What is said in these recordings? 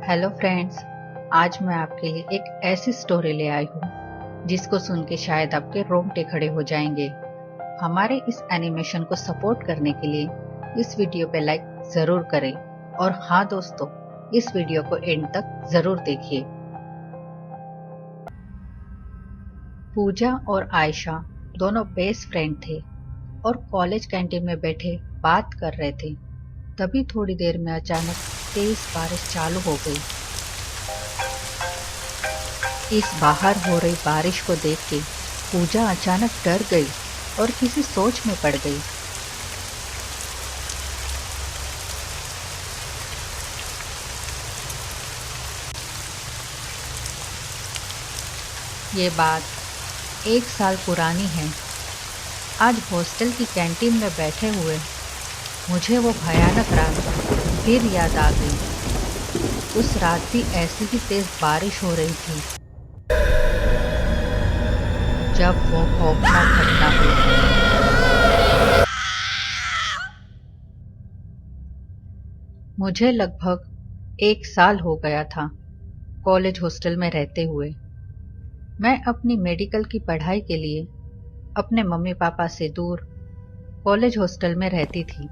Hello friends. आज मैं आपके लिए एक ऐसी स्टोरी ले आई हूँ जिसको सुन के शायद आपके रोंगटे खड़े हो जाएंगे। हमारे इस एनिमेशन को सपोर्ट करने के लिए इस वीडियो पे लाइक जरूर करें और हाँ दोस्तों, इस वीडियो को एंड तक जरूर देखिए। पूजा और आयशा दोनों बेस्ट फ्रेंड थे और कॉलेज कैंटीन में बैठे बात कर रहे थे। तभी थोड़ी देर में अचानक तेज बारिश चालू हो गई। इस बाहर हो रही बारिश को देख के पूजा अचानक डर गई और किसी सोच में पड़ गई। ये बात 1 साल पुरानी है। आज हॉस्टल की कैंटीन में बैठे हुए मुझे वो भयानक रात फिर याद आ गई। उस रात भी ऐसी ही तेज बारिश हो रही थी जब वो खौफनाक घटना हुई। मुझे लगभग 1 साल हो गया था कॉलेज हॉस्टल में रहते हुए। मैं अपनी मेडिकल की पढ़ाई के लिए अपने मम्मी पापा से दूर कॉलेज हॉस्टल में रहती थी।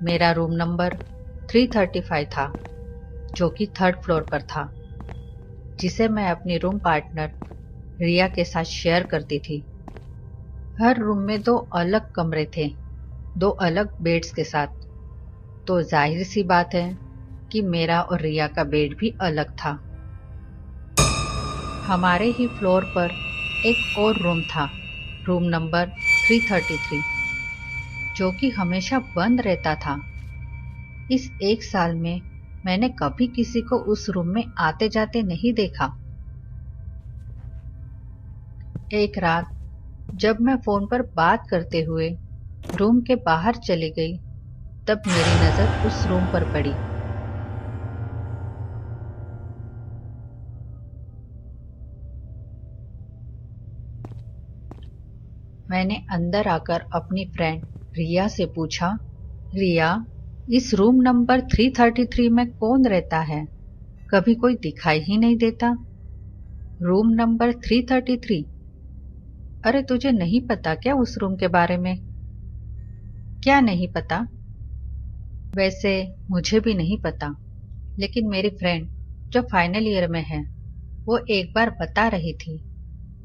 मेरा रूम नंबर 335 था, जो कि 3rd फ्लोर पर था, जिसे मैं अपनी रूम पार्टनर रिया के साथ शेयर करती थी। हर रूम में 2 अलग कमरे थे, 2 अलग बेड्स के साथ। तो जाहिर सी बात है कि मेरा और रिया का बेड भी अलग था। हमारे ही फ्लोर पर एक और रूम था, रूम नंबर 333, जो कि हमेशा बंद रहता था। इस 1 साल में मैंने कभी किसी को उस रूम में आते जाते नहीं देखा। एक रात जब मैं फोन पर बात करते हुए रूम के बाहर चली गई, तब मेरी नजर उस रूम पर पड़ी। मैंने अंदर आकर अपनी फ्रेंड रिया से पूछा, रिया, इस रूम नंबर 333 में कौन रहता है? कभी कोई दिखाई ही नहीं देता। Room number 333? अरे तुझे नहीं पता क्या उस रूम के बारे में? क्या नहीं पता? वैसे मुझे भी नहीं पता, लेकिन मेरी फ्रेंड जो फाइनल ईयर में है वो एक बार बता रही थी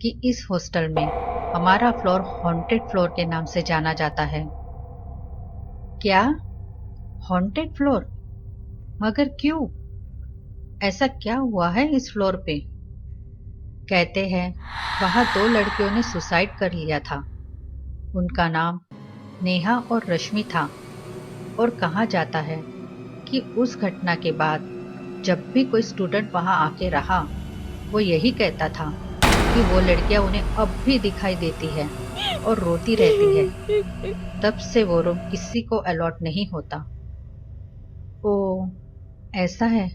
कि इस हॉस्टल में हमारा फ्लोर हॉन्टेड फ्लोर के नाम से जाना जाता है। क्या? Haunted floor? मगर क्यों? ऐसा क्या हुआ है इस फ्लोर पे? कहते हैं वहां 2 लड़कियों ने सुसाइड कर लिया था। उनका नाम नेहा और रश्मि था और कहा जाता है कि उस घटना के बाद जब भी कोई स्टूडेंट वहां आके रहा, वो यही कहता था कि वो लड़कियां उन्हें अब भी दिखाई देती है और रोती रहती है। तब से वो रूम किसी को अलॉट नहीं होता। ओ, ऐसा है?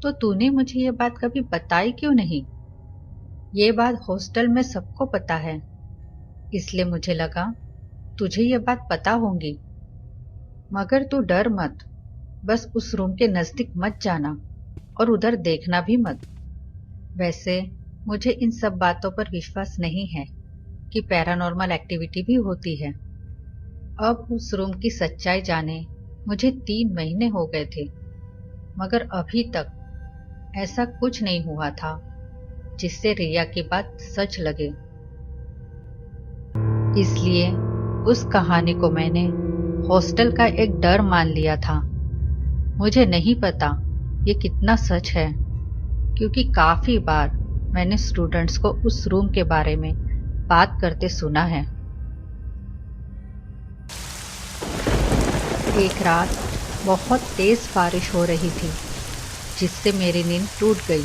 तो तूने मुझे ये बात कभी बताई क्यों नहीं? ये बात हॉस्टल में सबको पता है, इसलिए मुझे लगा तुझे ये बात पता होंगी। मगर तू डर मत, बस उस रूम के नजदीक मत जाना और उधर देखना भी मत। वैसे मुझे इन सब बातों पर विश्वास नहीं है कि पैरानॉर्मल एक्टिविटी भी होती है। अब उस रूम की सच्चाई जाने मुझे 3 महीने हो गए थे, मगर अभी तक ऐसा कुछ नहीं हुआ था जिससे रिया की बात सच लगे। इसलिए उस कहानी को मैंने हॉस्टल का एक डर मान लिया था। मुझे नहीं पता ये कितना सच है, क्योंकि काफी बार मैंने स्टूडेंट्स को उस रूम के बारे में बात करते सुना है। एक रात बहुत तेज बारिश हो रही थी, जिससे मेरी नींद टूट गई।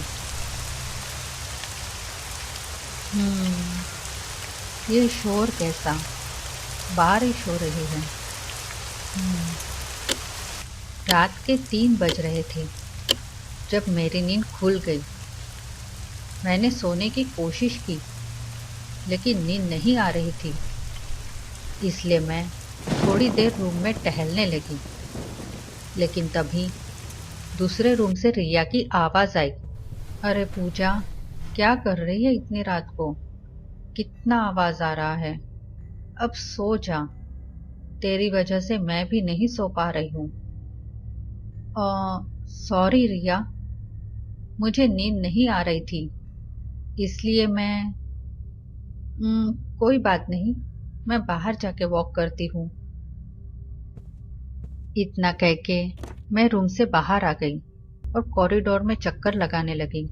ये शोर कैसा? बारिश हो रही है। रात के 3 बज रहे थे जब मेरी नींद खुल गई। मैंने सोने की कोशिश की, लेकिन नींद नहीं आ रही थी। इसलिए मैं थोड़ी देर रूम में टहलने लगी, लेकिन तभी दूसरे रूम से रिया की आवाज आई। अरे पूजा, क्या कर रही है इतनी रात को? कितना आवाज आ रहा है। अब सो जा, तेरी वजह से मैं भी नहीं सो पा रही हूँ। सॉरी रिया, मुझे नींद नहीं आ रही थी, इसलिए मैं कोई बात नहीं, मैं बाहर जाके वॉक करती हूँ। इतना कह के मैं रूम से बाहर आ गई और कॉरिडोर में चक्कर लगाने लगी।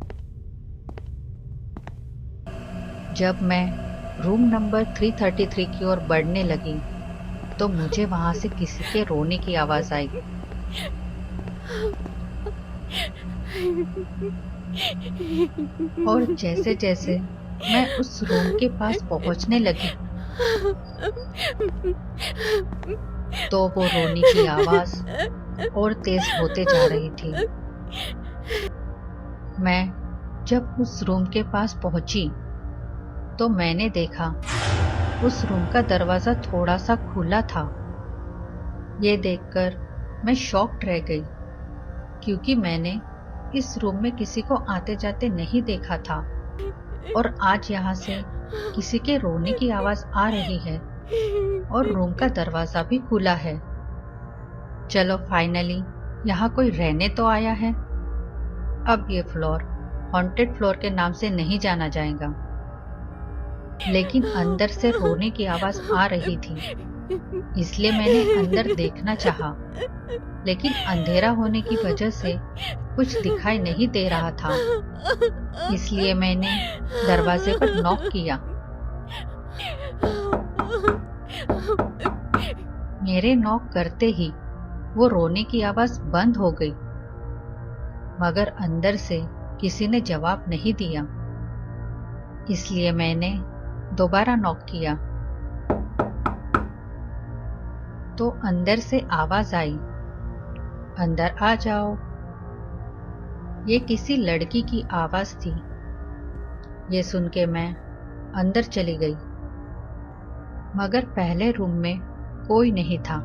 जब मैं रूम नंबर 333 की ओर बढ़ने लगी तो मुझे वहां से किसी के रोने की आवाज आई। और जैसे जैसे मैं उस रूम के पास पहुंचने लगी तो वो रोने की आवाज और तेज होते जा रही थी। मैं जब उस रूम के पास पहुंची तो मैंने देखा उस रूम का दरवाजा थोड़ा सा खुला था। ये देखकर मैं शॉक्ड रह गई, क्योंकि मैंने इस रूम में किसी को आते जाते नहीं देखा था और आज यहाँ से किसी के रोने की आवाज आ रही है और रूम का दरवाजा भी खुला है। चलो फाइनली यहाँ कोई रहने तो आया है। अब ये फ्लोर हॉन्टेड फ्लोर के नाम से नहीं जाना जाएगा। लेकिन अंदर से रोने की आवाज आ रही थी, इसलिए मैंने अंदर देखना चाहा, लेकिन अंधेरा होने की वजह से कुछ दिखाई नहीं दे रहा था। इसलिए मैंने दरवाजे पर नॉक किया। मेरे नॉक करते ही वो रोने की आवाज बंद हो गई, मगर अंदर से किसी ने जवाब नहीं दिया। इसलिए मैंने दोबारा नॉक किया तो अंदर से आवाज आई, अंदर आ जाओ। ये किसी लड़की की आवाज थी। ये सुन के मैं अंदर चली गई, मगर पहले रूम में कोई नहीं था,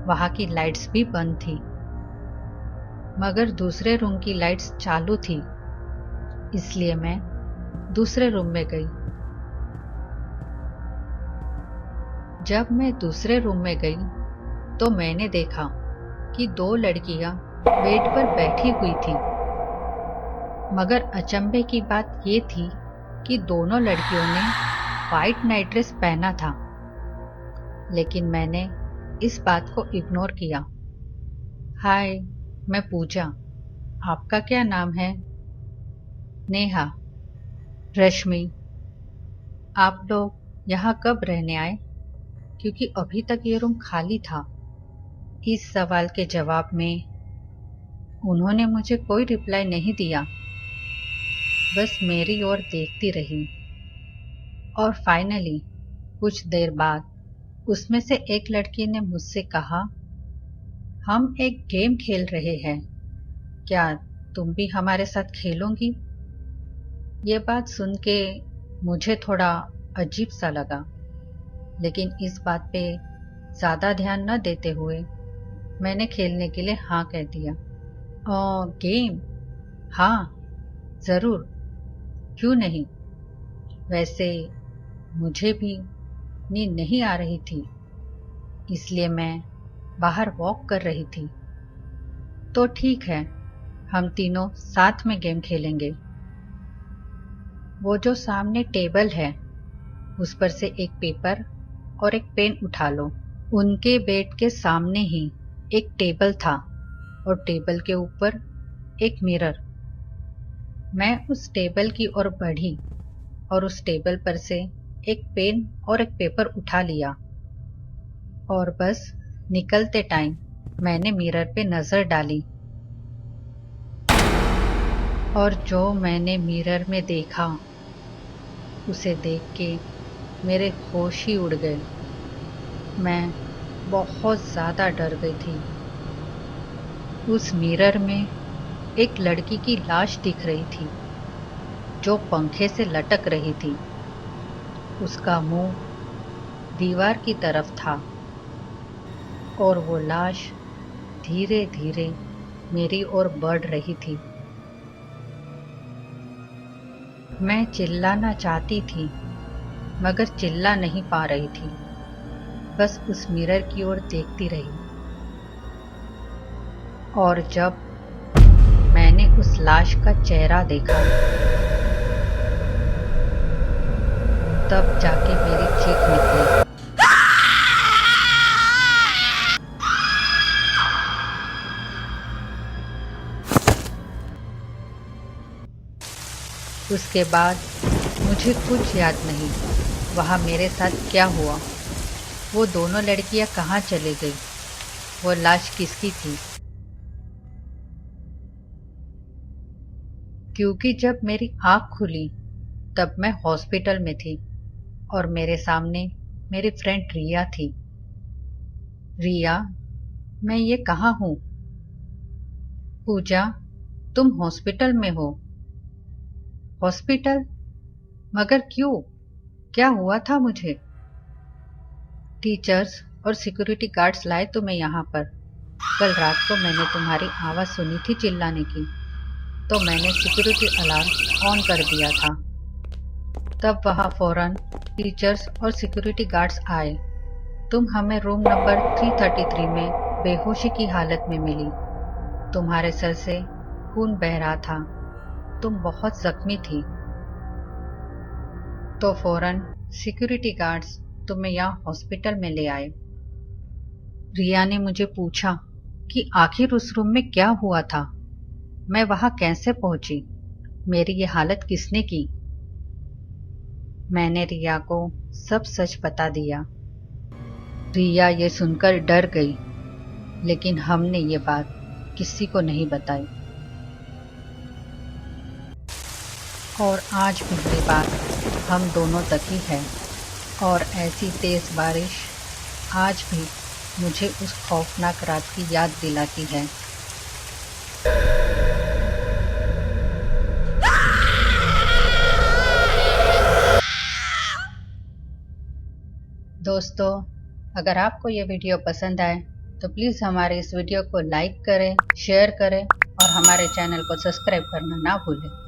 वहां की लाइट्स भी बंद थी। मगर दूसरे रूम की लाइट्स चालू थी, इसलिए मैं दूसरे रूम में गई। जब मैं दूसरे रूम में गई तो मैंने देखा कि 2 लड़कियां बेड पर बैठी हुई थी। मगर अचंभे की बात ये थी कि दोनों लड़कियों ने व्हाइट नाइट ड्रेस पहना था, लेकिन मैंने इस बात को इग्नोर किया। हाय, मैं पूजा, आपका क्या नाम है? नेहा। रश्मि। आप लोग यहाँ कब रहने आए? क्योंकि अभी तक ये रूम खाली था। इस सवाल के जवाब में उन्होंने मुझे कोई रिप्लाई नहीं दिया, बस मेरी ओर देखती रही। और फाइनली कुछ देर बाद उसमें से एक लड़की ने मुझसे कहा, हम एक गेम खेल रहे हैं, क्या तुम भी हमारे साथ खेलोगी? ये बात सुन के मुझे थोड़ा अजीब सा लगा, लेकिन इस बात पे ज्यादा ध्यान न देते हुए मैंने खेलने के लिए हाँ कह दिया। गेम? हाँ जरूर, क्यों नहीं। वैसे मुझे भी नींद नहीं आ रही थी, इसलिए मैं बाहर वॉक कर रही थी। तो ठीक है, हम तीनों साथ में गेम खेलेंगे। वो जो सामने टेबल है उस पर से एक पेपर और एक पेन उठा लो। उनके बेड के सामने ही एक टेबल था और टेबल के ऊपर एक मिरर। मैं उस टेबल की ओर बढ़ी और उस टेबल पर से एक पेन और एक पेपर उठा लिया और बस निकलते टाइम मैंने मिरर पे नजर डाली और जो मैंने मिरर में देखा उसे देख के मेरे होश ही उड़ गए। मैं बहुत ज्यादा डर गई थी। उस मिरर में एक लड़की की लाश दिख रही थी जो पंखे से लटक रही थी। उसका मुंह दीवार की तरफ था और वो लाश धीरे धीरे मेरी ओर बढ़ रही थी। मैं चिल्लाना चाहती थी मगर चिल्ला नहीं पा रही थी, बस उस मिरर की ओर देखती रही। और जब मैंने उस लाश का चेहरा देखा तब जाके मेरी चीख निकली। उसके बाद मुझे कुछ याद नहीं वहाँ मेरे साथ क्या हुआ, वो दोनों लड़कियां कहाँ चली गई, वो लाश किसकी थी। क्योंकि जब मेरी आँख खुली तब मैं हॉस्पिटल में थी और मेरे सामने मेरी फ्रेंड रिया थी। रिया, मैं ये कहाँ हूँ? पूजा, तुम हॉस्पिटल में हो? हॉस्पिटल? मगर क्यों? क्या हुआ था मुझे? टीचर्स और सिक्योरिटी गार्ड्स लाए तुम्हें यहाँ पर। कल रात को मैंने तुम्हारी आवाज़ सुनी थी चिल्लाने की, तो मैंने सिक्योरिटी अलार्म ऑन कर दिया था। तब वहाँ फौरन टीचर्स और सिक्योरिटी गार्ड्स आए। तुम हमें रूम नंबर 333 में बेहोशी की हालत में मिली। तुम्हारे सर से खून बह रहा था, तुम बहुत जख्मी थी। तो फौरन सिक्योरिटी गार्ड्स तुम्हें यहाँ हॉस्पिटल में ले आए। रिया ने मुझे पूछा कि आखिर उस रूम में क्या हुआ था, मैं वहां कैसे पहुंची, मेरी ये हालत किसने की। मैंने रिया को सब सच बता दिया। रिया ये सुनकर डर गई, लेकिन हमने ये बात किसी को नहीं बताई। और आज भी ये बात हम दोनों तक ही है। और ऐसी तेज बारिश आज भी मुझे उस खौफनाक रात की याद दिलाती है। दोस्तों, अगर आपको ये वीडियो पसंद आए तो प्लीज़ हमारे इस वीडियो को लाइक करें, शेयर करें और हमारे चैनल को सब्सक्राइब करना ना भूलें।